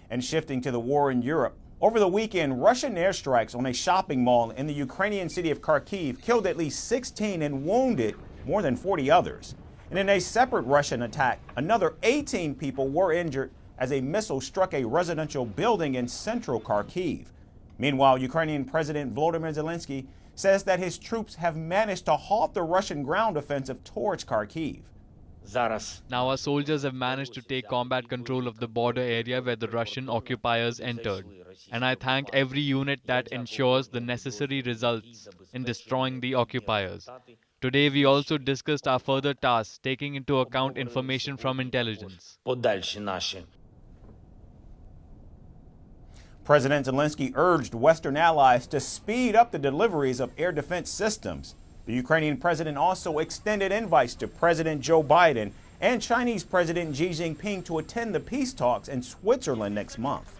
And shifting to the war in Europe, over the weekend, Russian airstrikes on a shopping mall in the Ukrainian city of Kharkiv killed at least 16 and wounded more than 40 others. And in a separate Russian attack, another 18 people were injured as a missile struck a residential building in central Kharkiv. Meanwhile, Ukrainian President Volodymyr Zelensky says that his troops have managed to halt the Russian ground offensive towards Kharkiv. Now our soldiers have managed to take combat control of the border area where the Russian occupiers entered. And I thank every unit that ensures the necessary results in destroying the occupiers. Today we also discussed our further tasks, taking into account information from intelligence. President Zelensky urged Western allies to speed up the deliveries of air defense systems. The Ukrainian president also extended invites to President Joe Biden and Chinese President Xi Jinping to attend the peace talks in Switzerland next month.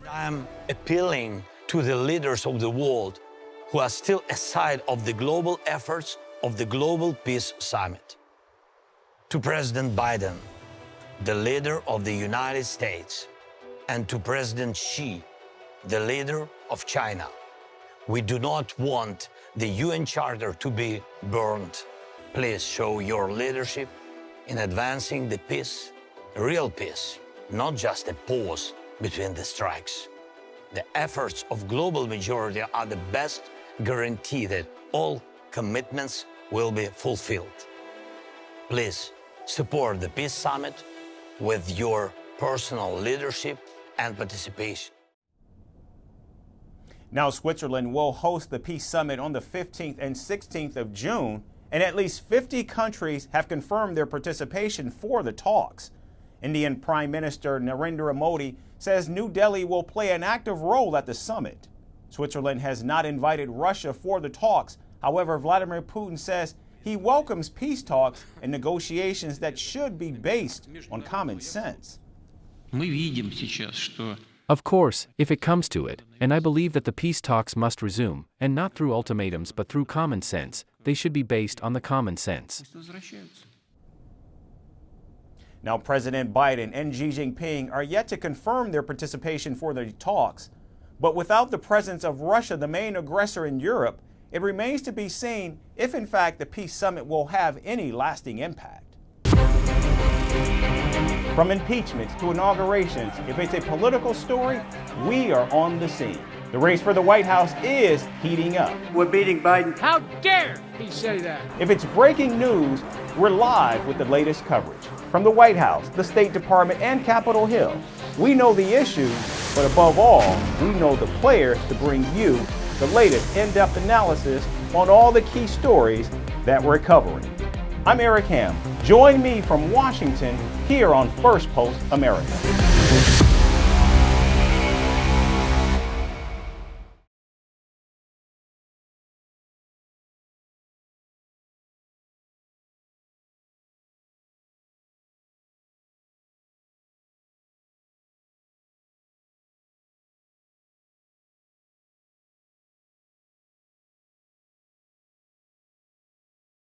I am appealing to the leaders of the world who are still aside of the global efforts of the Global Peace Summit. To President Biden, the leader of the United States, and to President Xi, the leader of China. We do not want the UN Charter to be burned. Please show your leadership in advancing the peace, real peace, not just a pause between the strikes. The efforts of global majority are the best guarantee that all commitments will be fulfilled. Please support the Peace Summit with your personal leadership and participation. Now, Switzerland will host the Peace Summit on the 15th and 16th of June, and at least 50 countries have confirmed their participation for the talks. Indian Prime Minister Narendra Modi says New Delhi will play an active role at the summit. Switzerland has not invited Russia for the talks. However, Vladimir Putin says he welcomes peace talks and negotiations that should be based on common sense. Of course, if it comes to it, and I believe that the peace talks must resume, and not through ultimatums but through common sense, they should be based on the common sense. Now, President Biden and Xi Jinping are yet to confirm their participation for the talks, but without the presence of Russia, the main aggressor in Europe, it remains to be seen if in fact the peace summit will have any lasting impact. From impeachments to inaugurations, if it's a political story, we are on the scene. The race for the White House is heating up. We're beating Biden. How dare he say that? If it's breaking news, we're live with the latest coverage. From the White House, the State Department, and Capitol Hill, we know the issues, but above all, we know the players to bring you the latest in-depth analysis on all the key stories that we're covering. I'm Eric Ham. Join me from Washington here on Firstpost America.